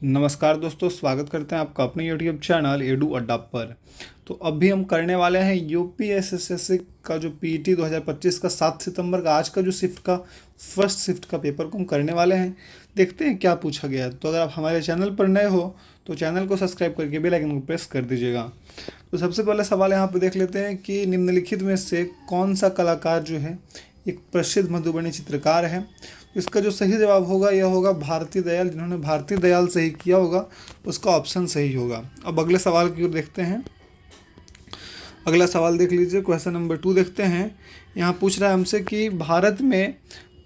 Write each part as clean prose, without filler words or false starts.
नमस्कार दोस्तों, स्वागत करते हैं आपका अपने यूट्यूब चैनल एडू अड्डा पर। तो अभी हम करने वाले हैं यूपीएसएससी का जो पीटी 2025 का 7 सितंबर का आज का जो फर्स्ट शिफ्ट का पेपर को हम करने वाले हैं। देखते हैं क्या पूछा गया है। तो अगर आप हमारे चैनल पर नए हो तो चैनल को सब्सक्राइब करके बेल आइकन को प्रेस कर दीजिएगा। तो सबसे पहले सवाल यहाँ पर देख लेते हैं कि निम्नलिखित में से कौन सा कलाकार जो है एक प्रसिद्ध मधुबनी चित्रकार है। इसका जो सही जवाब होगा यह होगा भारती दयाल। जिन्होंने भारती दयाल सही किया होगा उसका ऑप्शन सही होगा। अब अगले सवाल की ओर देखते हैं। अगला सवाल देख लीजिए, क्वेश्चन नंबर 2 देखते हैं। यहाँ पूछ रहा है हमसे कि भारत में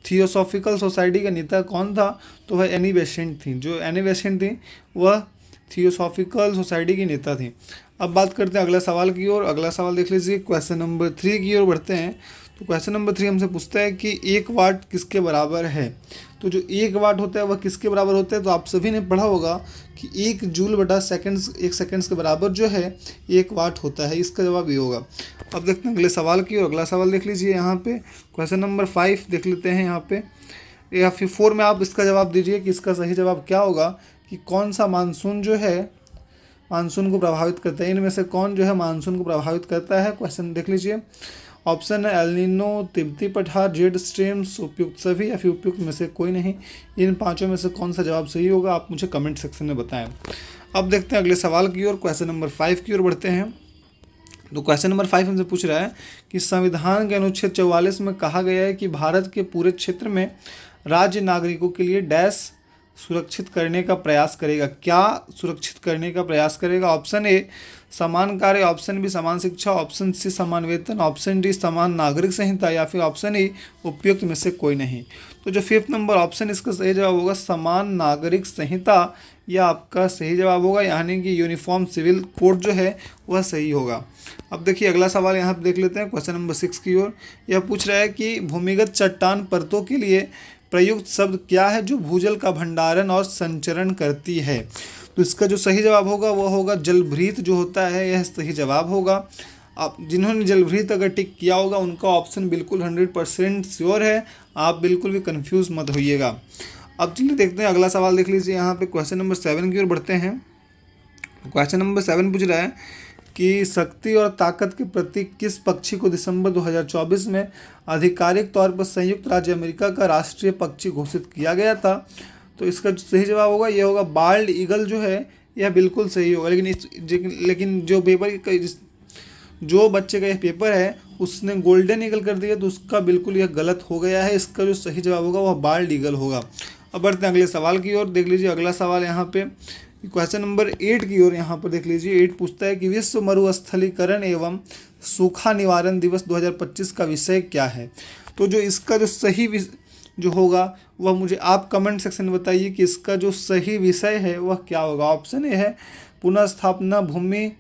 थियोसॉफिकल सोसाइटी का नेता कौन था। तो वह एनी बेसेंट थी। जो एनी बेसेंट थी वह थियोसॉफिकल सोसाइटी की नेता थी। अब बात करते हैं अगला सवाल की ओर। अगला सवाल देख लीजिए, क्वेश्चन नंबर 3 की ओर बढ़ते हैं। तो क्वेश्चन नंबर 3 हमसे पूछता है कि 1 वाट किसके बराबर है। तो जो 1 वाट होता है वह किसके बराबर होता है। तो आप सभी ने पढ़ा होगा कि 1 जूल बटा सेकंड्स 1 सेकंड्स के बराबर जो है 1 वाट होता है। इसका जवाब ये होगा। अब देखते हैं अगले सवाल की ओर। अगला सवाल देख लीजिए, यहाँ पे क्वेश्चन नंबर 5 देख लेते हैं। यहाँ पे या फिर 4 में आप इसका जवाब दीजिए कि इसका सही जवाब क्या होगा। कि कौन सा मानसून जो है मानसून को प्रभावित करता है। इनमें से कौन जो है मानसून को प्रभावित करता है। क्वेश्चन देख लीजिए। ऑप्शन है एल नीनो, तिब्बती पठार, जेड स्ट्रीम्स, उपयुक्त सभी या फिर उपयुक्त में से कोई नहीं। इन पांचों में से कौन सा जवाब सही होगा आप मुझे कमेंट सेक्शन में बताएं। अब देखते हैं अगले सवाल की ओर। क्वेश्चन नंबर 5 की ओर बढ़ते हैं। तो क्वेश्चन नंबर 5 हमसे पूछ रहा है कि संविधान के अनुच्छेद 44 में कहा गया है कि भारत के पूरे क्षेत्र में राज्य नागरिकों के लिए डैश सुरक्षित करने का प्रयास करेगा। क्या सुरक्षित करने का प्रयास करेगा। ऑप्शन ए समान कार्य, ऑप्शन बी समान शिक्षा, ऑप्शन सी समान वेतन, ऑप्शन डी समान नागरिक संहिता या फिर ऑप्शन ई उपयुक्त में से कोई नहीं। तो जो 5th नंबर ऑप्शन इसका सही जवाब होगा समान नागरिक संहिता, यह आपका सही जवाब होगा। यानी कि यूनिफॉर्म सिविल कोड जो है वह सही होगा। अब देखिए अगला सवाल यहाँ पर देख लेते हैं। क्वेश्चन नंबर 6 की ओर। यह पूछ रहा है कि भूमिगत चट्टान परतों के लिए प्रयुक्त शब्द क्या है जो भूजल का भंडारण और संचरण करती है। तो इसका जो सही जवाब होगा वह होगा जलभृत जो होता है, यह सही जवाब होगा। आप जिन्होंने जलभृत अगर टिक किया होगा उनका ऑप्शन बिल्कुल 100% श्योर है। आप बिल्कुल भी कंफ्यूज मत होइएगा। अब चलिए देखते हैं अगला सवाल देख लीजिए। यहाँ पे क्वेश्चन नंबर 7 की ओर बढ़ते हैं। क्वेश्चन नंबर 7 पूछ रहा है कि शक्ति और ताकत के प्रतीक किस पक्षी को दिसंबर 2024 में आधिकारिक तौर पर संयुक्त राज्य अमेरिका का राष्ट्रीय पक्षी घोषित किया गया था। तो इसका जो सही जवाब होगा यह होगा बाल्ड ईगल जो है यह बिल्कुल सही होगा। लेकिन जो बच्चे का यह पेपर है उसने गोल्डन ईगल कर दिया तो उसका बिल्कुल यह गलत हो गया है। इसका जो सही जवाब होगा वह बाल्ड ईगल होगा। अब बढ़ते हैं अगले सवाल की ओर। देख लीजिए अगला सवाल यहाँ पे क्वेश्चन नंबर 8 की ओर। यहाँ पर देख लीजिए 8 पूछता है कि विश्व मरुस्थलीकरण एवं सूखा निवारण दिवस 2025 का विषय क्या है। तो जो इसका जो सही जो होगा वह मुझे आप कमेंट सेक्शन में बताइए कि इसका जो सही विषय है वह क्या होगा। ऑप्शन ए है पुनः स्थापना, भूमि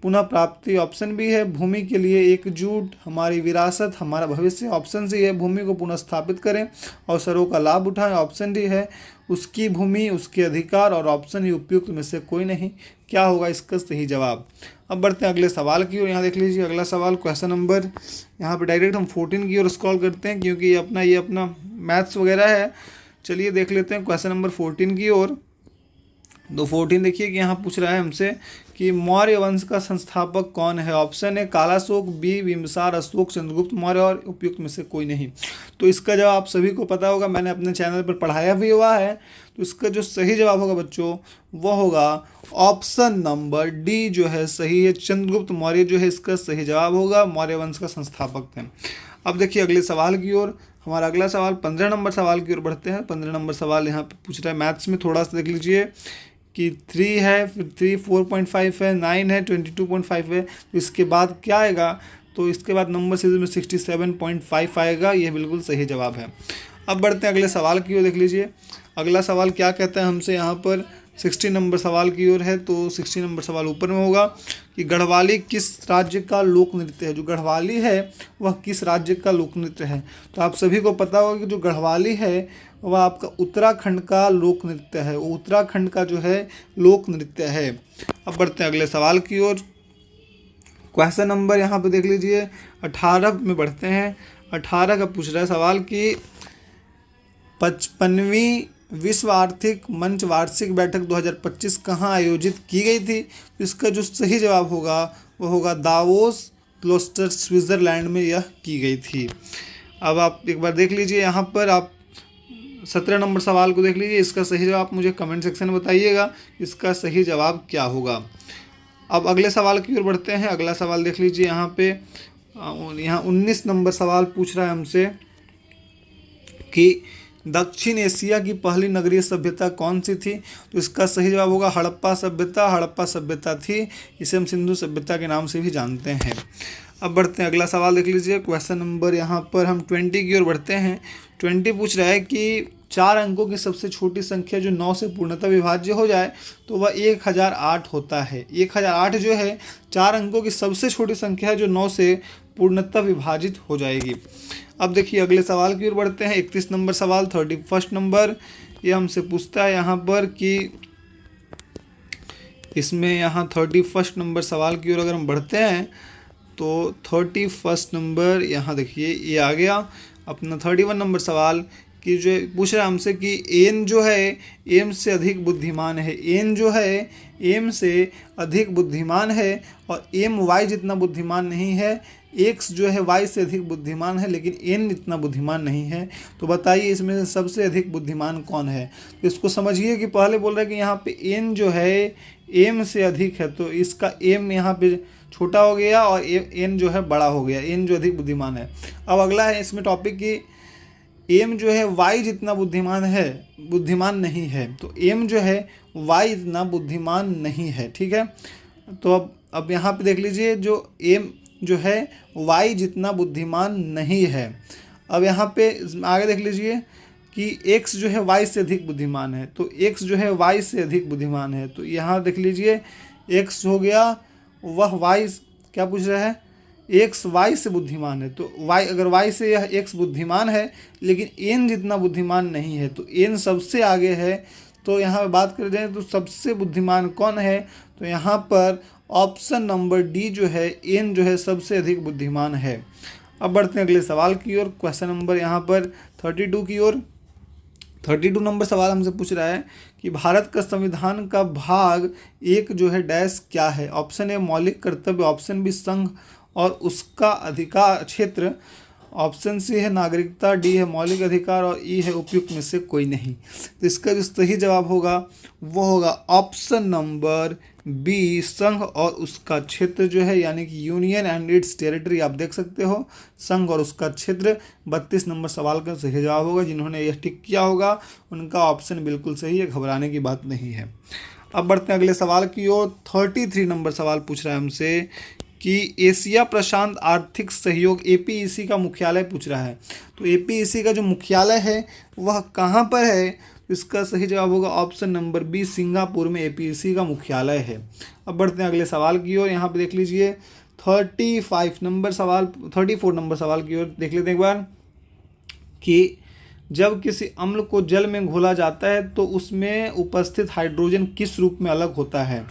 पुनः प्राप्ति, ऑप्शन बी है भूमि के लिए एकजुट, हमारी विरासत, हमारा भविष्य, ऑप्शन सी है भूमि को पुनः स्थापित करें अवसरों का लाभ उठाएं, ऑप्शन डी है उसकी भूमि उसके अधिकार और ऑप्शन ई उपयुक्त में से कोई नहीं। क्या होगा इसका सही जवाब। अब बढ़ते हैं अगले सवाल की ओर। यहाँ देख लीजिए अगला सवाल क्वेश्चन नंबर यहाँ पे डायरेक्ट हम 14 की ओर स्क्रॉल करते हैं क्योंकि ये अपना मैथ्स वगैरह है। चलिए देख लेते हैं क्वेश्चन नंबर 14 की ओर। तो 14 देखिए कि यहाँ पूछ रहा है हमसे कि मौर्य वंश का संस्थापक कौन है। ऑप्शन है कालाशोक, बी बिंबिसार, अशोक, चंद्रगुप्त मौर्य और उपयुक्त में से कोई नहीं। तो इसका जवाब आप सभी को पता होगा, मैंने अपने चैनल पर पढ़ाया भी हुआ है। तो इसका जो सही जवाब होगा बच्चों वह होगा ऑप्शन नंबर डी जो है सही है। चंद्रगुप्त मौर्य जो है इसका सही जवाब होगा, मौर्य वंश का संस्थापक थे। अब देखिए अगले सवाल की ओर। हमारा अगला सवाल 15 नंबर सवाल की ओर बढ़ते हैं। 15 नंबर सवाल यहाँ पे पूछ रहा है मैथ्स में, थोड़ा सा देख लीजिए कि 3 है, फिर 3 4.5 है, 9 है, 22.5 है। तो इसके बाद क्या आएगा। तो इसके बाद नंबर सीरीज में 67.5 आएगा। यह बिल्कुल सही जवाब है। अब बढ़ते हैं अगले सवाल की ओर। देख लीजिए अगला सवाल क्या कहता है हमसे यहाँ पर 60 नंबर सवाल की ओर है। तो 60 नंबर सवाल ऊपर में होगा कि गढ़वाली किस राज्य का लोक नृत्य है। जो गढ़वाली है वह किस राज्य का लोक नृत्य है। तो आप सभी को पता होगा कि जो गढ़वाली है वह आपका उत्तराखंड का लोक नृत्य है। उत्तराखंड का जो है लोक नृत्य है। अब बढ़ते हैं अगले सवाल की ओर। क्वेश्चन नंबर यहाँ पे देख लीजिए 18 में बढ़ते हैं। 18 का पूछ रहा है सवाल कि 55वीं विश्व आर्थिक मंच वार्षिक बैठक 2025 कहाँ आयोजित की गई थी? तो इसका जो सही जवाब होगा वो होगा दावोस, क्लोस्टर, स्विट्जरलैंड में यह की गई थी। अब आप एक बार देख लीजिए, यहाँ पर आप 17 नंबर सवाल को देख लीजिए। इसका सही जवाब मुझे कमेंट सेक्शन में बताइएगा, इसका सही जवाब क्या होगा। अब अगले सवाल की ओर बढ़ते हैं। अगला सवाल देख लीजिए, यहाँ पे यहाँ 19 नंबर सवाल पूछ रहा है हमसे कि दक्षिण एशिया की पहली नगरीय सभ्यता कौन सी थी? तो इसका सही जवाब होगा हड़प्पा सभ्यता। हड़प्पा सभ्यता थी, इसे हम सिंधु सभ्यता के नाम से भी जानते हैं। अब बढ़ते हैं, अगला सवाल देख लीजिए। क्वेश्चन नंबर यहाँ पर हम 20 की ओर बढ़ते हैं। 20 पूछ रहा है कि 4 अंकों की सबसे छोटी संख्या जो 9 से पूर्णतः विभाज्य हो जाए तो वह 1008 होता है। 1008 जो है 4 अंकों की सबसे छोटी संख्या है जो 9 से पूर्णतः विभाजित हो जाएगी। अब देखिए अगले सवाल की ओर बढ़ते हैं। 31 नंबर सवाल, 31 नंबर, ये हमसे पूछता है यहाँ पर कि इसमें यहाँ 31 नंबर सवाल की ओर अगर हम बढ़ते हैं तो 31 नंबर यहाँ देखिए ये आ गया अपना 31 नंबर सवाल कि जो पूछ रहा है हमसे कि एन जो है एम से अधिक बुद्धिमान है। एन जो है एम से अधिक बुद्धिमान है और एम वाई जितना बुद्धिमान नहीं है। एक्स जो है वाई से अधिक बुद्धिमान है लेकिन एन इतना बुद्धिमान नहीं है। तो बताइए इसमें से सबसे अधिक बुद्धिमान कौन है? तो इसको समझिए कि पहले बोल रहा है कि यहाँ पे एन जो है एम से अधिक है, तो इसका एम यहाँ पे छोटा हो गया और एन जो है बड़ा हो गया, एन जो अधिक बुद्धिमान है। अब अगला है इसमें टॉपिक कि एम जो है वाई जितना बुद्धिमान है, बुद्धिमान नहीं है। तो एम जो है वाई इतना बुद्धिमान नहीं है, ठीक है। तो अब यहाँ पे देख लीजिए जो एम जो है वाई जितना बुद्धिमान नहीं है। अब यहाँ पे आगे देख लीजिए कि x जो है y से अधिक बुद्धिमान है। तो x जो है y से अधिक बुद्धिमान है, तो यहाँ देख लीजिए x हो गया, वह y क्या पूछ रहा है, x y से बुद्धिमान है। तो y अगर y से यह x बुद्धिमान है लेकिन n जितना बुद्धिमान नहीं है, तो n सबसे आगे है। तो यहाँ बात कर रहे हैं तो सबसे बुद्धिमान कौन है? तो यहाँ पर ऑप्शन नंबर डी जो है n जो है सबसे अधिक बुद्धिमान है। अब बढ़ते हैं अगले सवाल की ओर। क्वेश्चन नंबर यहाँ पर 32 की ओर। 32 नंबर सवाल हमसे पूछ रहा है कि भारत का संविधान का भाग 1 जो है डैश क्या है? ऑप्शन ए मौलिक कर्तव्य, ऑप्शन बी संघ और उसका अधिकार क्षेत्र, ऑप्शन सी है नागरिकता, डी है मौलिक अधिकार और ई है उपयुक्त में से कोई नहीं। तो इसका जो सही जवाब होगा वो होगा ऑप्शन नंबर बी संघ और उसका क्षेत्र जो है, यानी कि यूनियन एंड इट्स टेरिटरी। आप देख सकते हो संघ और उसका क्षेत्र 32 नंबर सवाल का सही जवाब होगा। जिन्होंने यह टिक किया होगा उनका ऑप्शन बिल्कुल सही है, घबराने की बात नहीं है। अब बढ़ते हैं अगले सवाल की ओर। 33 नंबर सवाल पूछ रहा है हमसे कि एशिया प्रशांत आर्थिक सहयोग एपीईसी का मुख्यालय पूछ रहा है। तो एपीईसी का जो मुख्यालय है वह कहाँ पर है? इसका सही जवाब होगा ऑप्शन नंबर बी सिंगापुर में एपीईसी का मुख्यालय है। अब बढ़ते हैं अगले सवाल की ओर। यहाँ पे देख लीजिए 34 नंबर सवाल की ओर देख लेते हैं एक बार कि जब किसी अम्ल को जल में घोला जाता है तो उसमें उपस्थित हाइड्रोजन किस रूप में अलग होता है?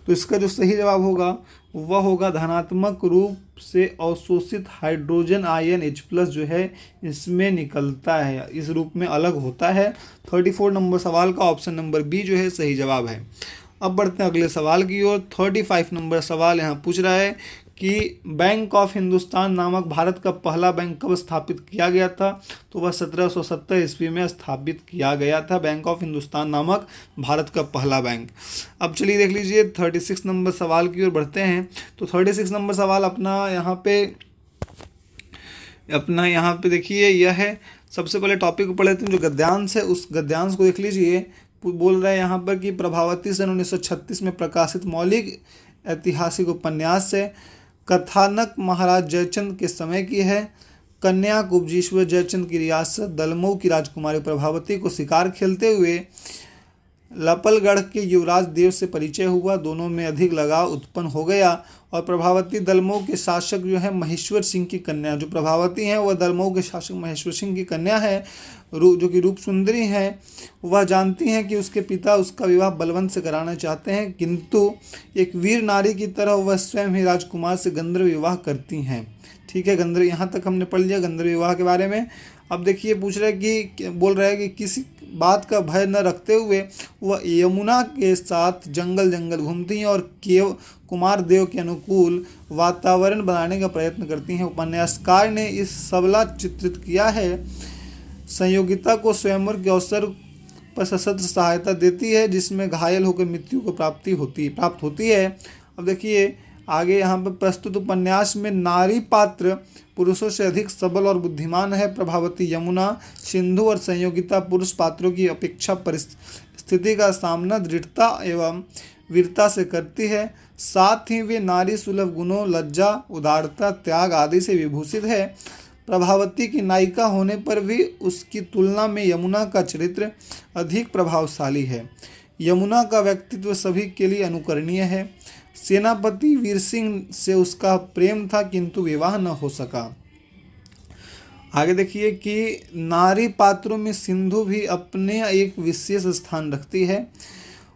तो इसका जो सही जवाब होगा वह होगा धनात्मक रूप से अवशोषित हाइड्रोजन आयन H+ जो है इसमें निकलता है, इस रूप में अलग होता है। 34 नंबर सवाल का ऑप्शन नंबर बी जो है सही जवाब है। अब बढ़ते हैं अगले सवाल की ओर। 35 नंबर सवाल यहाँ पूछ रहा है कि बैंक ऑफ हिंदुस्तान नामक भारत का पहला बैंक कब स्थापित किया गया था? तो वह 1770 ईस्वी में स्थापित किया गया था, बैंक ऑफ हिंदुस्तान नामक भारत का पहला बैंक। अब चलिए देख लीजिए 36 नंबर सवाल की ओर बढ़ते हैं। तो 36 नंबर सवाल अपना यहाँ पे देखिए यह है। सबसे पहले टॉपिक को पढ़ लेते हैं, जो गद्यांश है उस गद्यांश को देख लीजिए। बोल रहा है यहाँ पर कि प्रभावती सन 1936 में प्रकाशित मौलिक ऐतिहासिक उपन्यास है। कथानक महाराज जयचंद के समय की है। कन्या कुब्जीश्वर जयचंद की रियासत दलमऊ की राजकुमारी प्रभावती को शिकार खेलते हुए लपलगढ़ के युवराज देव से परिचय हुआ। दोनों में अधिक लगाव उत्पन्न हो गया और प्रभावती दलमऊ के शासक जो है महेश्वर सिंह की कन्या, जो प्रभावती हैं वह दलमऊ के शासक महेश्वर सिंह की कन्या है, जो कि रूप सुंदरी हैं। वह जानती हैं कि उसके पिता उसका विवाह बलवंत से कराना चाहते हैं, किंतु एक वीर नारी की तरह वह स्वयं ही राजकुमार से गंधर्व विवाह करती हैं। ठीक है, गंधर्व यहाँ तक हमने पढ़ लिया गंधर्व विवाह के बारे में। अब देखिए पूछ रहा है कि बोल रहा है कि किसी बात का भय न रखते हुए वह यमुना के साथ जंगल जंगल घूमती हैं और कुमार देव के अनुकूल वातावरण बनाने का प्रयत्न करती हैं। उपन्यासकार ने इस सबला चित्रित किया है। संयोगिता को स्वयंवर के अवसर पर सशस्त्र सहायता देती है जिसमें घायल होकर मृत्यु को प्राप्त होती है। अब देखिए आगे यहाँ पर प्रस्तुत उपन्यास में नारी पात्र पुरुषों से अधिक सबल और बुद्धिमान है। प्रभावती यमुना, सिंधु और संयोगिता पुरुष पात्रों की अपेक्षा परिस्थिति का सामना दृढ़ता एवं वीरता से करती है। साथ ही वे नारी सुलभ गुणों, लज्जा, उदारता, त्याग आदि से विभूषित है। प्रभावती की नायिका होने पर भी उसकी तुलना में यमुना का चरित्र अधिक प्रभावशाली है। यमुना का व्यक्तित्व सभी के लिए अनुकरणीय है। सेनापति वीर सिंह से उसका प्रेम था किंतु विवाह न हो सका। आगे देखिए कि नारी पात्रों में सिंधु भी अपने एक विशेष स्थान रखती है।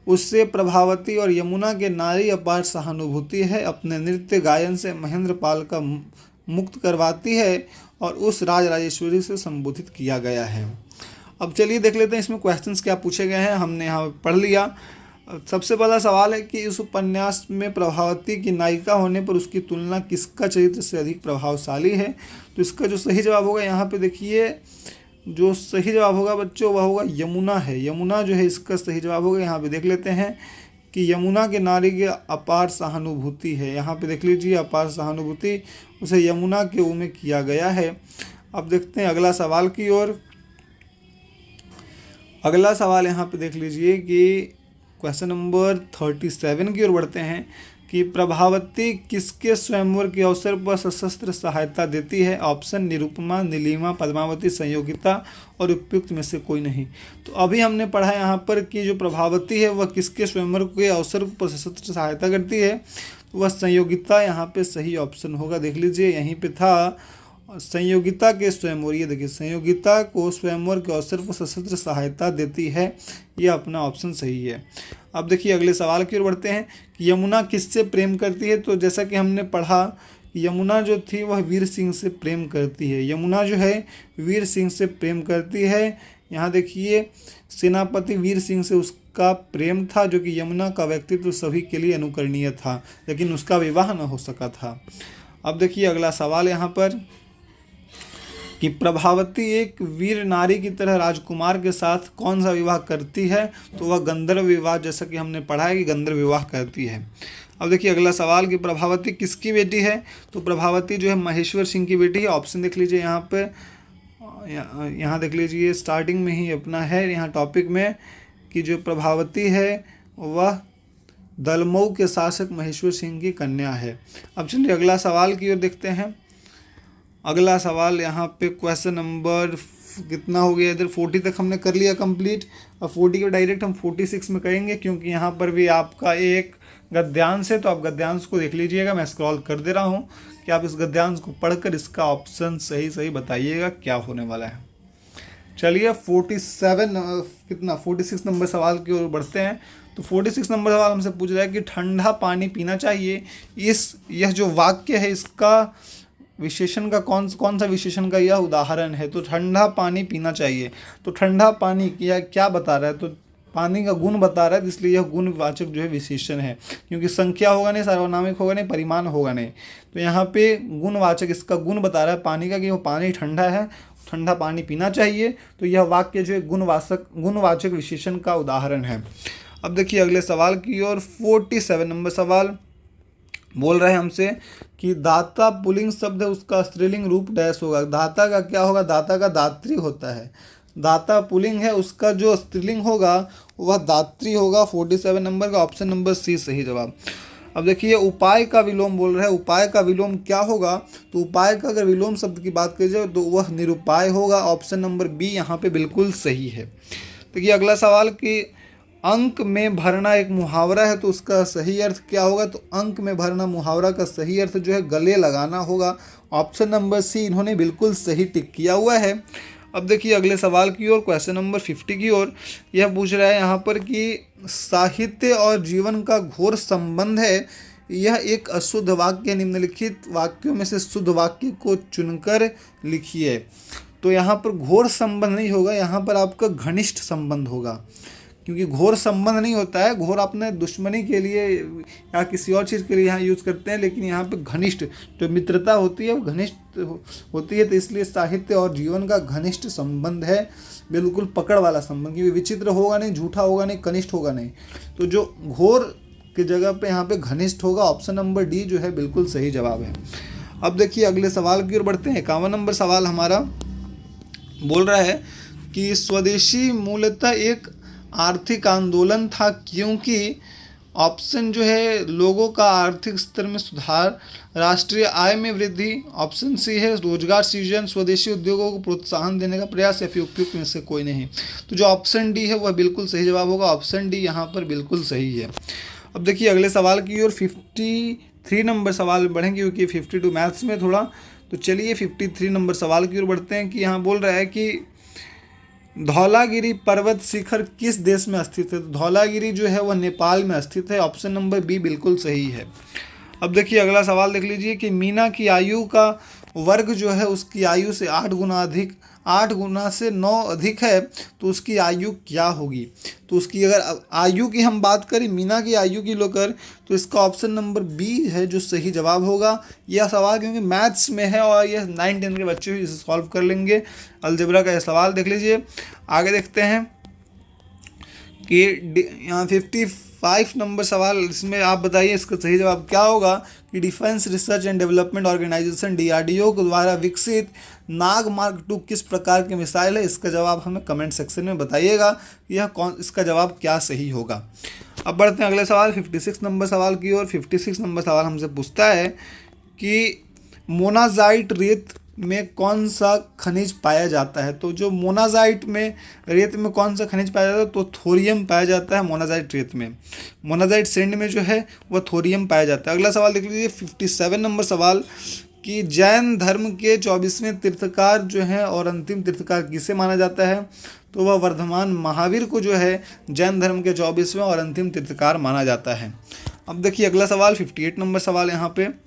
उससे प्रभावती और यमुना के नारी अपार सहानुभूति है। अपने नृत्य गायन से महेंद्र पाल का मुक्त करवाती है और उस राजराजेश्वरी से संबोधित किया गया है। अब चलिए देख लेते हैं इसमें क्वेश्चंस क्या पूछे गए हैं। हमने यहाँ पढ़ लिया। सबसे पहला सवाल है कि इस उपन्यास में प्रभावती की नायिका होने पर उसकी तुलना किसका चरित्र से अधिक प्रभावशाली है। तो इसका जो सही जवाब होगा यहाँ पे देखिए, जो सही जवाब होगा बच्चों वह होगा यमुना है। यमुना जो है इसका सही जवाब होगा। यहाँ पे देख लेते हैं कि यमुना के नारी की अपार सहानुभूति है। यहाँ पे देख लीजिए अपार सहानुभूति उसे यमुना के ओर में किया गया है। अब देखते हैं अगला सवाल की ओर। अगला सवाल यहाँ पे देख लीजिए कि क्वेश्चन नंबर 37 की ओर बढ़ते हैं कि प्रभावती किसके स्वयंवर के अवसर पर सशस्त्र सहायता देती है। ऑप्शन निरुपमा, नीलिमा, पद्मावती, संयोगिता और उपयुक्त में से कोई नहीं। तो अभी हमने पढ़ा यहाँ पर कि जो प्रभावती है वह किसके स्वयंवर के अवसर पर सशस्त्र सहायता करती है। तो वह संयोगिता यहाँ पे सही ऑप्शन होगा। देख लीजिए यहीं पे था संयोगिता के स्वयंवर। ये देखिए संयोगिता को स्वयंवर के अवसर पर सशस्त्र सहायता देती है। यह अपना ऑप्शन सही है। अब देखिए अगले सवाल की ओर बढ़ते हैं कि यमुना किससे प्रेम करती है। तो जैसा कि हमने पढ़ा यमुना जो थी वह वीर सिंह से प्रेम करती है। यमुना जो है वीर सिंह से प्रेम करती है। यहाँ देखिए सेनापति वीर सिंह से उसका प्रेम था जो कि यमुना का व्यक्तित्व सभी के लिए अनुकरणीय था, लेकिन उसका विवाह न हो सका था। अब देखिए अगला सवाल यहाँ पर कि प्रभावती एक वीर नारी की तरह राजकुमार के साथ कौन सा विवाह करती है। तो वह गंधर्व विवाह, जैसा कि हमने पढ़ा है कि गंधर्व विवाह करती है। अब देखिए अगला सवाल कि प्रभावती किसकी बेटी है। तो प्रभावती जो है महेश्वर सिंह की बेटी है। ऑप्शन देख लीजिए यहाँ पे, यहाँ देख लीजिए स्टार्टिंग में ही अपना है यहाँ टॉपिक में कि जो प्रभावती है वह दलमऊ के शासक महेश्वर सिंह की कन्या है। अब चलिए अगला सवाल की ओर देखते हैं। अगला सवाल यहाँ पे क्वेश्चन नंबर कितना हो गया, इधर 40 तक हमने कर लिया कंप्लीट। अब 40 के डायरेक्ट हम 46 में करेंगे क्योंकि यहाँ पर भी आपका एक गद्यांश है। तो आप गद्यांश को देख लीजिएगा, मैं स्क्रॉल कर दे रहा हूँ कि आप इस गद्यांश को पढ़कर इसका ऑप्शन सही बताइएगा क्या होने वाला है। चलिए 46 नंबर सवाल की ओर बढ़ते हैं। तो 46 नंबर सवाल हमसे पूछ रहा है कि ठंडा पानी पीना चाहिए। यह जो वाक्य है इसका विशेषण का कौन सा विशेषण का यह उदाहरण है। तो ठंडा पानी पीना चाहिए। तो ठंडा पानी क्या बता रहा है। तो पानी का गुण बता रहा है, इसलिए यह गुणवाचक जो है विशेषण है, क्योंकि संख्या होगा नहीं, सार्वनामिक होगा नहीं, परिमाण होगा नहीं। तो यहाँ पे गुणवाचक इसका गुण बता रहा है पानी का कि वो पानी ठंडा है, ठंडा पानी पीना चाहिए। तो यह वाक्य जो है गुणवाचक विशेषण का उदाहरण है। अब देखिए अगले सवाल की ओर। 47 नंबर सवाल बोल रहे हैं हमसे कि दाता पुल्लिंग शब्द है, उसका स्त्रीलिंग रूप डैश होगा। दाता का क्या होगा, दाता का दात्री होता है। दाता पुल्लिंग है, उसका जो स्त्रीलिंग होगा वह दात्री होगा। 47 नंबर का ऑप्शन नंबर सी सही जवाब। अब देखिए उपाय का विलोम बोल रहा है। उपाय का विलोम क्या होगा। तो उपाय का अगर विलोम शब्द की बात की जाए तो वह निरुपाय होगा। ऑप्शन नंबर बी यहाँ पे बिल्कुल सही है। देखिए अगला सवाल कि अंक में भरना एक मुहावरा है, तो उसका सही अर्थ क्या होगा। तो अंक में भरना मुहावरा का सही अर्थ जो है गले लगाना होगा। ऑप्शन नंबर सी इन्होंने बिल्कुल सही टिक किया हुआ है। अब देखिए अगले सवाल की ओर, क्वेश्चन नंबर 50 की ओर। यह पूछ रहा है यहाँ पर कि साहित्य और जीवन का घोर संबंध है, यह एक अशुद्ध वाक्य है, निम्नलिखित वाक्यों में से शुद्ध वाक्य को चुनकर लिखिए। तो यहाँ पर घोर संबंध नहीं होगा, यहाँ पर आपका घनिष्ठ संबंध होगा, क्योंकि घोर संबंध नहीं होता है, घोर अपने दुश्मनी के लिए या किसी और चीज़ के लिए यहाँ यूज़ करते हैं, लेकिन यहाँ पे घनिष्ठ जो मित्रता होती है वो घनिष्ठ होती है। तो इसलिए साहित्य और जीवन का घनिष्ठ संबंध है, बिल्कुल पकड़ वाला संबंध, क्योंकि विचित्र होगा नहीं, झूठा होगा नहीं, कनिष्ठ होगा नहीं। तो जो घोर की जगह पे यहाँ पे घनिष्ठ होगा, ऑप्शन नंबर डी जो है बिल्कुल सही जवाब है। अब देखिए अगले सवाल की ओर बढ़ते हैं। 51 नंबर सवाल हमारा बोल रहा है कि स्वदेशी मूलतः एक आर्थिक आंदोलन था, क्योंकि ऑप्शन जो है लोगों का आर्थिक स्तर में सुधार, राष्ट्रीय आय में वृद्धि, ऑप्शन सी है रोजगार सृजन, स्वदेशी उद्योगों को प्रोत्साहन देने का प्रयास, या फिर उपयुक्त में से कोई नहीं। तो जो ऑप्शन डी है वह बिल्कुल सही जवाब होगा, ऑप्शन डी यहाँ पर बिल्कुल सही है। अब देखिए अगले सवाल की ओर 53 नंबर सवाल बढ़ेंगे, क्योंकि 52 मैथ्स में थोड़ा। तो चलिए 53 नंबर सवाल की ओर बढ़ते हैं कि यहाँ बोल रहा है कि धौलागिरी पर्वत शिखर किस देश में स्थित है। तो धौलागिरी जो है वह नेपाल में स्थित है, ऑप्शन नंबर बी बिल्कुल सही है। अब देखिए अगला सवाल देख लीजिए कि मीना की आयु का वर्ग जो है उसकी आयु से 8 गुना से 9 अधिक है, तो उसकी आयु क्या होगी। तो उसकी अगर आयु की हम बात करें, मीना की आयु की लेकर, तो इसका ऑप्शन नंबर बी है जो सही जवाब होगा। यह सवाल क्योंकि मैथ्स में है और यह 9-10 के बच्चे भी इसे सॉल्व कर लेंगे। अलजेब्रा का यह सवाल देख लीजिए। आगे देखते हैं कि यहाँ 55 नंबर सवाल, इसमें आप बताइए इसका सही जवाब क्या होगा। कि defence research and development organisation DRDO के द्वारा विकसित नाग मार्क 2 किस प्रकार की मिसाइल है। इसका जवाब हमें कमेंट सेक्शन में बताइएगा कि इसका जवाब क्या सही होगा। अब बढ़ते हैं अगले सवाल 56 नंबर सवाल की ओर। 56 नंबर सवाल हमसे पूछता है कि मोनाजाइट रेत में कौन सा खनिज पाया जाता है। तो जो मोनाजाइट में रेत में कौन सा खनिज पाया जाता है, तो थोरियम पाया जाता है मोनाजाइट रेत में। मोनाजाइट सैंड में जो है वह थोरियम पाया जाता है। अगला सवाल देख लीजिए 57 नंबर सवाल कि जैन धर्म के 24वें तीर्थकार जो हैं और अंतिम तीर्थकार किसे माना जाता है। तो वह वर्धमान महावीर को जो है जैन धर्म के 24वें और अंतिम तीर्थकार माना जाता है। अब देखिए अगला सवाल 58 नंबर सवाल यहाँ पे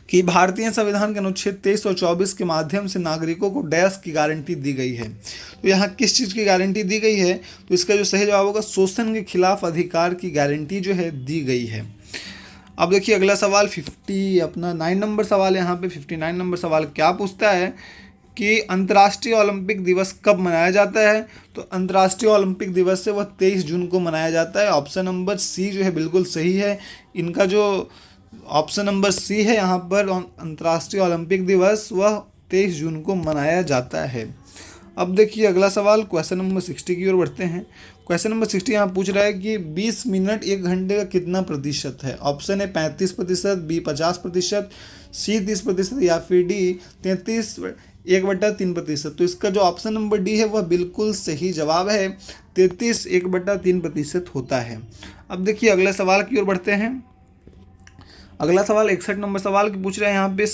कि भारतीय संविधान के अनुच्छेद 23 और 24 के माध्यम से नागरिकों को डैश की गारंटी दी गई है। तो यहाँ किस चीज़ की गारंटी दी गई है। तो इसका जो सही जवाब होगा शोषण के खिलाफ अधिकार की गारंटी जो है दी गई है। अब देखिए अगला सवाल 9 नंबर सवाल यहाँ पे 59 नंबर सवाल क्या पूछता है कि अंतर्राष्ट्रीय ओलंपिक दिवस कब मनाया जाता है। तो अंतर्राष्ट्रीय ओलंपिक दिवस से वह 23 जून को मनाया जाता है। ऑप्शन नंबर सी जो है बिल्कुल सही है। इनका जो ऑप्शन नंबर सी है यहाँ पर अंतर्राष्ट्रीय ओलंपिक दिवस वह 23 जून को मनाया जाता है। अब देखिए अगला सवाल क्वेश्चन नंबर 60 की ओर बढ़ते हैं। क्वेश्चन नंबर 60 यहाँ पूछ रहा है कि 20 मिनट 1 घंटे का कितना प्रतिशत है। ऑप्शन है 35%, बी 50%, सी 30% या फिर डी 33/1/3%। तो इसका जो ऑप्शन नंबर डी है वह बिल्कुल सही जवाब है, 33/1/3% होता है। अब देखिए अगले सवाल की ओर बढ़ते हैं। अगला सवाल 61 नंबर सवाल की पूछ रहे हैं यहाँ पे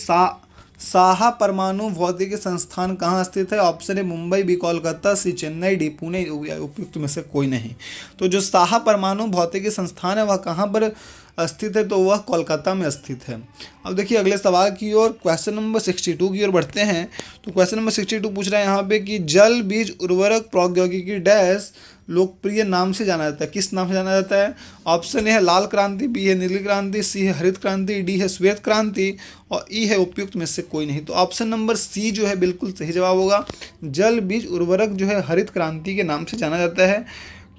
साहा परमाणु भौतिकी संस्थान कहाँ स्थित है। ऑप्शन है मुंबई, बी कोलकाता, सी चेन्नई, डी पुणे, उपयुक्त में से कोई नहीं। तो जो साहा परमाणु भौतिकी संस्थान है वह कहाँ पर स्थित है, तो वह कोलकाता में स्थित है। अब देखिए अगले सवाल की ओर क्वेश्चन नंबर 62 की ओर बढ़ते हैं। तो क्वेश्चन नंबर 62 पूछ रहा है यहाँ पे कि जल बीज उर्वरक प्रौद्योगिकी डैश लोकप्रिय नाम से जाना जाता है। किस नाम से जाना जाता है। ऑप्शन ए है लाल क्रांति, बी है नीली क्रांति, सी है हरित क्रांति, डी है श्वेत क्रांति और ई है उपयुक्त में से कोई नहीं। तो ऑप्शन नंबर सी जो है बिल्कुल सही जवाब होगा। जल बीज उर्वरक जो है हरित क्रांति के नाम से जाना जाता है।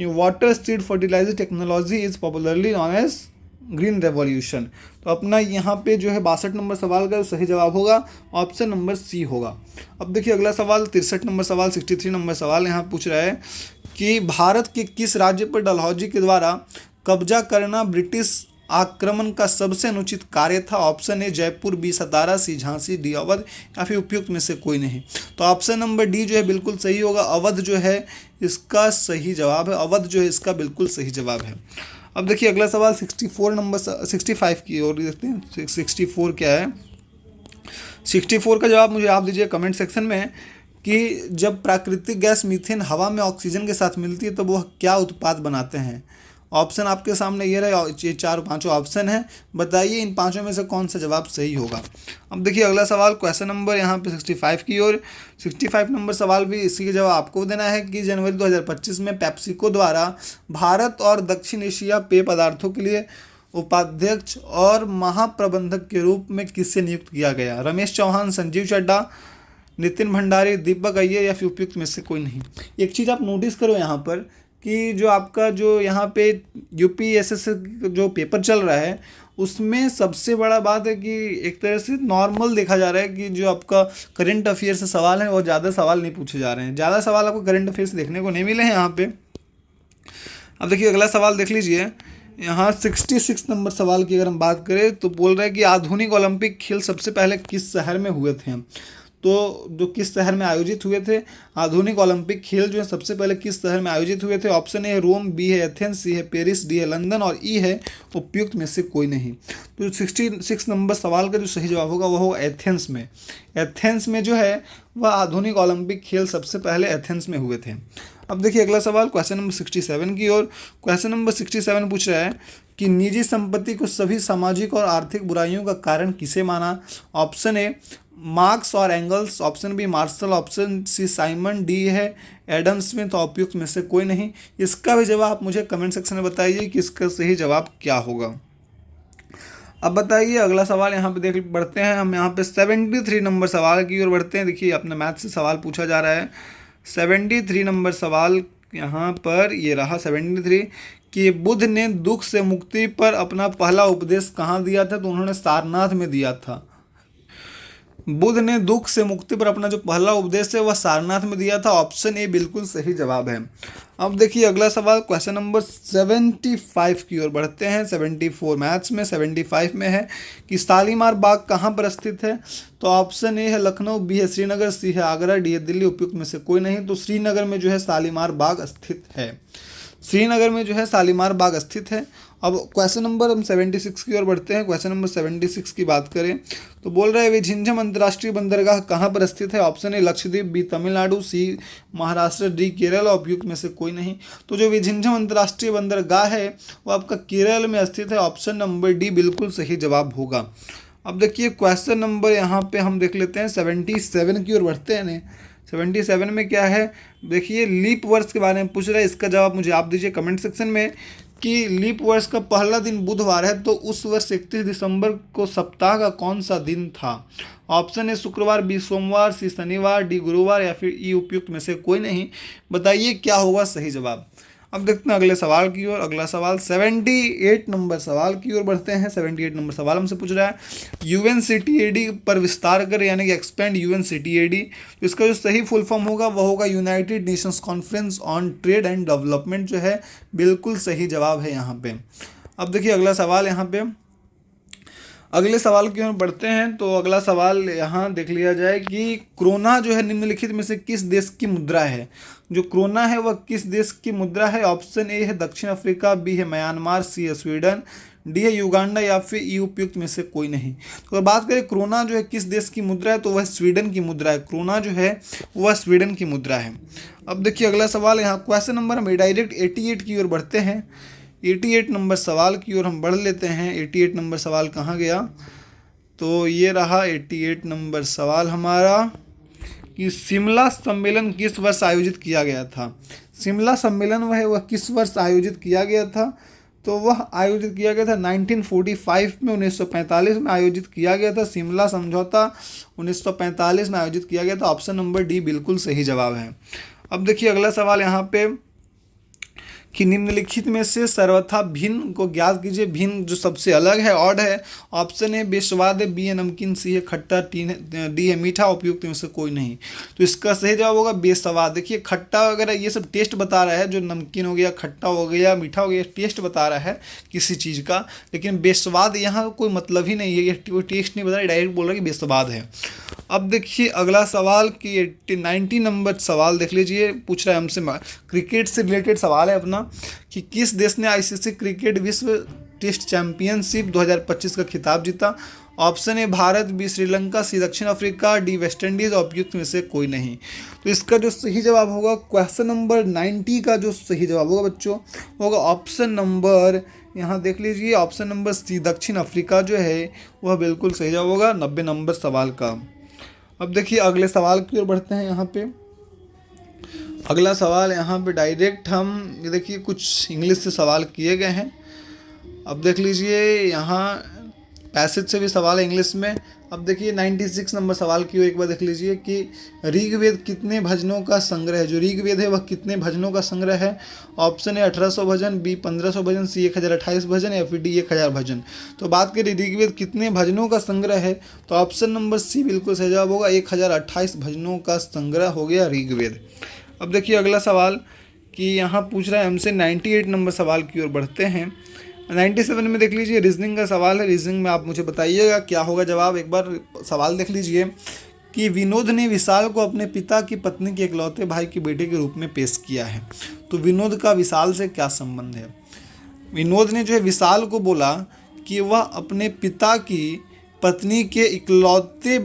Water seed fertiliser technology is popularly known as green revolution. तो अपना यहाँ पे जो है 62 नंबर सवाल का सही जवाब होगा ऑप्शन नंबर सी होगा। अब देखिए अगला सवाल 63 नंबर सवाल 63 नंबर सवाल यहाँ पूछ रहा है कि भारत के किस राज्य पर डलहौजी के द्वारा कब्जा करना ब्रिटिश आक्रमण का सबसे अनुचित कार्य था। Option A Jaipur, B Satara, C Jhansi, D Awadh या फिर उपयुक्त में से कोई नहीं। तो ऑप्शन नंबर डी जो है बिल्कुल सही होगा। अवध जो है इसका सही जवाब है। अवध जो है इसका बिल्कुल सही जवाब है। अब देखिए अगला सवाल 65 की ओर देखते हैं। 64 क्या है। 64 का जवाब मुझे आप दीजिए कमेंट सेक्शन में कि जब प्राकृतिक गैस मीथेन हवा में ऑक्सीजन के साथ मिलती है तो वह क्या उत्पाद बनाते हैं। ऑप्शन आपके सामने ये रहे, ये चार पांचों ऑप्शन है, बताइए इन पांचों में से कौन सा जवाब सही होगा। अब देखिए अगला सवाल, क्वेश्चन नंबर यहाँ पे 65 की ओर। 65 नंबर सवाल भी इसी का जवाब आपको देना है कि जनवरी 2025 में पेप्सिको द्वारा भारत और दक्षिण एशिया पेय पदार्थों के लिए उपाध्यक्ष और महाप्रबंधक के रूप में किससे नियुक्त किया गया? रमेश चौहान, संजीव चड्ढा, नितिन भंडारी, दीपक अय्यर या फिर उपयुक्त में से कोई नहीं। एक चीज़ आप नोटिस करो यहाँ पर कि जो आपका जो यहाँ पे यूपीएसएससी जो पेपर चल रहा है उसमें सबसे बड़ा बात है कि एक तरह से नॉर्मल देखा जा रहा है कि जो आपका करंट अफेयर से सवाल है वो ज़्यादा सवाल नहीं पूछे जा रहे हैं, ज़्यादा सवाल आपको करंट अफेयर से देखने को नहीं मिले हैं यहाँ पे। अब देखिए अगला सवाल देख लीजिए, यहाँ 66 नंबर सवाल की अगर हम बात करें तो बोल रहा है कि आधुनिक ओलंपिक खेल सबसे पहले किस शहर में हुए थे? तो जो किस शहर में आयोजित हुए थे आधुनिक ओलंपिक खेल जो है सबसे पहले किस शहर में आयोजित हुए थे? ऑप्शन ए है रोम, बी है एथेंस, सी है पेरिस, डी है लंदन और ई है उपयुक्त में से कोई नहीं। तो 66 नंबर सवाल का जो सही जवाब होगा वो होगा एथेंस में। एथेंस में जो है वह आधुनिक ओलंपिक खेल सबसे पहले एथेंस में हुए थे। अब देखिए अगला सवाल, क्वेश्चन नंबर 67 की ओर। क्वेश्चन नंबर 67 पूछ रहा है कि निजी संपत्ति को सभी सामाजिक और आर्थिक बुराइयों का कारण किसे माना? ऑप्शन ए मार्क्स और Engels, option B Marshall, option C Simon, D है एडम स्मिथ और उपयुक्त में से कोई नहीं। इसका भी जवाब आप मुझे कमेंट सेक्शन में बताइए कि इसका सही जवाब क्या होगा। अब बताइए अगला सवाल यहाँ पे देख बढ़ते हैं हम यहाँ पे 73 नंबर सवाल की ओर बढ़ते हैं। देखिए अपने मैथ से सवाल पूछा जा रहा है। 73 नंबर सवाल यहाँ पर ये रहा 73 कि बुद्ध ने दुख से मुक्ति पर अपना पहला उपदेश कहाँ दिया था? तो उन्होंने सारनाथ में दिया था। बुद्ध ने दुख से मुक्ति पर अपना जो पहला उपदेश है वह सारनाथ में दिया था। ऑप्शन ए बिल्कुल सही जवाब है। अब देखिए अगला सवाल, क्वेश्चन नंबर 75 की ओर बढ़ते हैं। 74 मैथ्स में 75 में है कि शालीमार बाग कहाँ पर स्थित है? तो ऑप्शन ए है लखनऊ, बी है श्रीनगर, सी है आगरा, डी है दिल्ली, उपयुक्त में से कोई नहीं। तो श्रीनगर में जो है शालीमार बाग स्थित है। श्रीनगर में जो है शालीमार बाग स्थित है। अब क्वेश्चन नंबर हम 76 की ओर बढ़ते हैं। क्वेश्चन नंबर 76 की बात करें तो बोल रहा है वे झिंझम अंतर्राष्ट्रीय बंदरगाह कहाँ पर स्थित है? Option A Lakshadweep, B Tamil Nadu, C Maharashtra, D Kerala और उपयुक्त में से कोई नहीं। तो जो झिंझम अंतर्राष्ट्रीय बंदरगाह है वो आपका केरल में स्थित है। ऑप्शन नंबर डी बिल्कुल सही जवाब होगा। अब देखिए क्वेश्चन नंबर यहाँ पे हम देख लेते हैं 77 की ओर बढ़ते हैं। 77 में क्या है? देखिए लीप वर्ष के बारे में पूछ रहा है। इसका जवाब मुझे आप दीजिए कमेंट सेक्शन में कि लीप वर्ष का पहला दिन बुधवार है तो उस वर्ष 31 दिसंबर को सप्ताह का कौन सा दिन था? ऑप्शन है शुक्रवार, बी सोमवार, सी शनिवार, डी गुरुवार या फिर ई उपयुक्त में से कोई नहीं। बताइए क्या होगा सही जवाब। अब देखते हैं अगले सवाल की ओर। अगला सवाल 78 नंबर सवाल की ओर बढ़ते हैं। 78 नंबर सवाल हमसे पूछ रहा है यूएनसीटीएडी पर विस्तार कर यानी कि एक्सपेंड यूएनसीटीएडी। तो इसका जो सही फुल फॉर्म होगा वह होगा United Nations conference on trade and development, जो है बिल्कुल सही जवाब है यहाँ पे। अब देखिए अगला सवाल यहाँ पे, अगले सवाल की ओर बढ़ते हैं। तो अगला सवाल यहाँ देख लिया जाए कि क्रोना जो है निम्नलिखित में से किस देश की मुद्रा है? जो क्रोना है वह किस देश की मुद्रा है? ऑप्शन ए है दक्षिण अफ्रीका, बी है म्यांमार, सी है स्वीडन, डी है युगांडा या फिर ई उपयुक्त में से कोई नहीं। तो अगर बात करें क्रोना जो है किस देश की मुद्रा है तो वह स्वीडन की मुद्रा है। क्रोना जो है वह स्वीडन की मुद्रा है। अब देखिए अगला सवाल यहाँ क्वेश्चन नंबर हम डायरेक्ट 88 की ओर बढ़ते हैं। 88 नंबर सवाल की ओर हम बढ़ लेते हैं। 88 नंबर सवाल कहाँ गया? तो ये रहा 88 नंबर सवाल हमारा कि शिमला सम्मेलन किस वर्ष आयोजित किया गया था? शिमला सम्मेलन वह किस वर्ष आयोजित किया गया था? तो वह आयोजित किया गया था 1945 में, 1945 में आयोजित किया गया था। शिमला समझौता 1945 में आयोजित किया गया था। ऑप्शन नंबर डी बिल्कुल सही जवाब है। अब देखिए अगला सवाल यहाँ पे कि निम्नलिखित में से सर्वथा भिन्न को ज्ञात कीजिए। भिन्न जो सबसे अलग है, ऑड है। ऑप्शन ए बेस्वाद है, बी है नमकीन, सी है खट्टा, डी है मीठा, उपयुक्त में से कोई नहीं। तो इसका सही जवाब होगा बेस्वाद। देखिए खट्टा वगैरह ये सब टेस्ट बता रहा है, जो नमकीन हो गया, खट्टा हो गया, मीठा हो गया, टेस्ट बता रहा है किसी चीज़ का। लेकिन बेस्वाद यहाँ कोई मतलब ही नहीं है, ये कोई टेस्ट नहीं बता रहा, डायरेक्ट बोल रहा है कि बेस्वाद है। अब देखिए अगला सवाल कि 90 नंबर सवाल देख लीजिए। पूछ रहा है हमसे क्रिकेट से रिलेटेड सवाल है अपना कि किस देश ने आईसीसी क्रिकेट विश्व टेस्ट चैंपियनशिप 2025 का खिताब जीता? Option A Bharat, B Sri Lanka, C दक्षिण अफ्रीका, डी वेस्ट इंडीज, उपयुक्त में से कोई नहीं। तो इसका जो सही जवाब होगा क्वेश्चन नंबर 90 का जो सही जवाब होगा बच्चों होगा ऑप्शन नंबर, यहाँ देख लीजिए, ऑप्शन नंबर सी दक्षिण अफ्रीका जो है वह बिल्कुल सही जवाब होगा 90 नंबर सवाल का। अब देखिए अगले सवाल की ओर बढ़ते हैं। यहाँ पे अगला सवाल यहाँ पे डायरेक्ट हम ये देखिए कुछ इंग्लिश से सवाल किए गए हैं। अब देख लीजिए यहाँ पैसेज से भी सवाल है इंग्लिश में। अब देखिए 96 नंबर सवाल की ओर एक बार देख लीजिए कि ऋग्वेद कितने भजनों का संग्रह है। जो ऋग्वेद है वह कितने भजनों का संग्रह है। ऑप्शन है 1800 भजन, बी 1500 भजन, सी 1028 भजन या फिर डी 1000 भजन। तो बात करें ऋग्वेद कितने भजनों का संग्रह है तो ऑप्शन नंबर सी बिल्कुल सही जवाब होगा, 1028 भजनों का संग्रह हो गया ऋग्वेद। अब देखिए अगला सवाल कि यहाँ पूछ रहा है हमसे 98 नंबर सवाल की ओर बढ़ते हैं। 97 में देख लीजिए रीजनिंग का सवाल है। रीजनिंग में आप मुझे बताइएगा क्या होगा जवाब। एक बार सवाल देख लीजिए कि विनोद ने विशाल को अपने पिता की पत्नी के इकलौते भाई के बेटे के रूप में पेश किया है। तो विनोद का विशाल से क्या संबंध है। विनोद ने जो है विशाल को बोला कि वह अपने पिता की पत्नी के इकलौते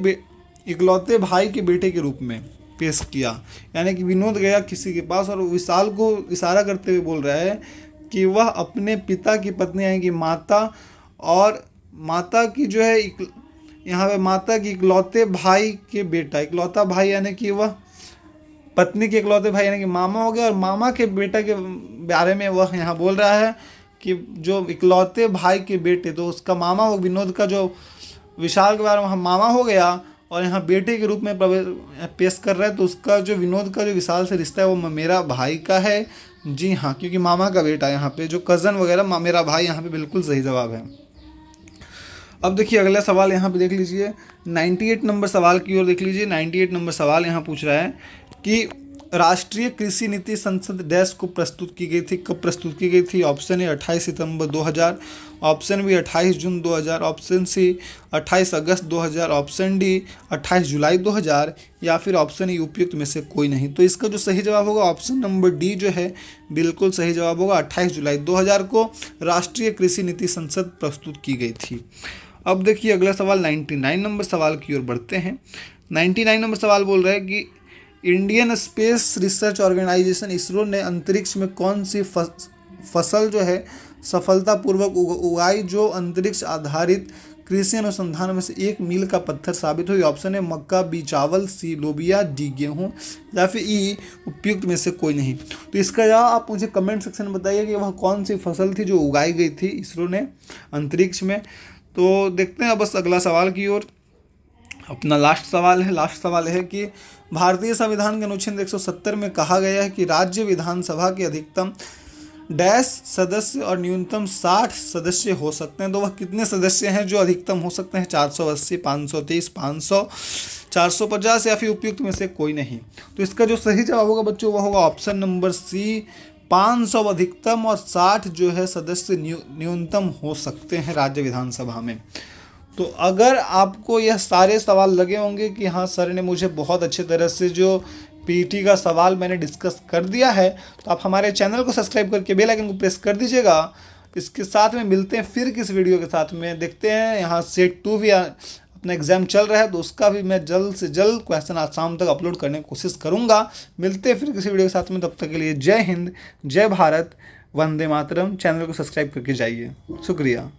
भाई के बेटे के रूप में पेश किया। यानी कि विनोद गया किसी के पास और विशाल को इशारा करते हुए बोल रहा है कि वह अपने पिता की पत्नी यानी कि माता और माता की जो है यहाँ पे माता की इकलौते भाई के बेटा, इकलौता भाई यानी कि वह पत्नी के इकलौते भाई यानी कि मामा हो गया और मामा के बेटा के बारे में वह यहाँ बोल रहा है कि जो इकलौते भाई के बेटे, तो उसका मामा हो विनोद का जो विशाल के बारे में मामा हो गया और यहाँ बेटे के रूप में पेश कर रहा है। तो उसका जो विनोद का जो विशाल से रिश्ता है वो मेरा भाई का है। जी हाँ, क्योंकि मामा का बेटा यहाँ पे जो कज़न वगैरह मेरा भाई यहाँ पे बिल्कुल सही जवाब है। अब देखिए अगला सवाल यहाँ पे देख लीजिए 98 नंबर सवाल की ओर देख लीजिए। 98 नंबर सवाल यहाँ पूछ रहा है कि राष्ट्रीय कृषि नीति संसद डैश को प्रस्तुत की गई थी, कब प्रस्तुत की गई थी। ऑप्शन ए 28 सितंबर 2000, ऑप्शन बी 28 जून 2000, ऑप्शन सी 28 अगस्त 2000, ऑप्शन डी 28 जुलाई 2000 या फिर ऑप्शन ई उपयुक्त में से कोई नहीं। तो इसका जो सही जवाब होगा ऑप्शन नंबर डी जो है बिल्कुल सही जवाब होगा। 28 जुलाई 2000 को राष्ट्रीय कृषि नीति संसद प्रस्तुत की गई थी। अब देखिए अगला सवाल 99 नंबर सवाल की ओर बढ़ते हैं। 99 नंबर सवाल बोल रहा है कि Indian space research organisation ISRO ने अंतरिक्ष में कौन सी फसल जो है सफलतापूर्वक उगाई जो अंतरिक्ष आधारित कृषि अनुसंधान में से एक मील का पत्थर साबित हुई। ऑप्शन है मक्का, बी चावल, सी लोबिया, डी गेहूँ या फिर ई उपयुक्त में से कोई नहीं। तो इसका जवाब आप मुझे कमेंट सेक्शन में बताइए कि वह कौन सी फसल थी जो उगाई गई थी इसरो ने अंतरिक्ष में। तो देखते हैं बस अगला सवाल की ओर। अपना लास्ट सवाल है कि भारतीय संविधान के अनुच्छेद 170 में कहा गया है कि राज्य विधानसभा के अधिकतम डैश सदस्य और न्यूनतम 60 सदस्य हो सकते हैं। तो वह कितने सदस्य हैं जो अधिकतम हो सकते हैं। 480, 530, 500, 450 या फिर उपयुक्त में से कोई नहीं। तो इसका जो सही जवाब होगा बच्चों वह होगा ऑप्शन नंबर सी, 500 अधिकतम और 60 जो है सदस्य न्यूनतम हो सकते हैं राज्य विधानसभा में। तो अगर आपको यह सारे सवाल लगे होंगे कि हाँ सर ने मुझे बहुत अच्छे तरह से जो पीटी का सवाल मैंने डिस्कस कर दिया है, तो आप हमारे चैनल को सब्सक्राइब करके बेल आइकन को प्रेस कर दीजिएगा। इसके साथ में मिलते हैं फिर किस वीडियो के साथ में। देखते हैं यहाँ सेट 2 भी अपना एग्जाम चल रहा है तो उसका भी मैं जल्द से जल्द क्वेश्चन आज शाम तक अपलोड करने की कोशिश करूँगा। मिलते हैं फिर किसी वीडियो के साथ में, तब तक के लिए जय हिंद, जय भारत, वंदे मातरम। चैनल को सब्सक्राइब करके जाइए। शुक्रिया।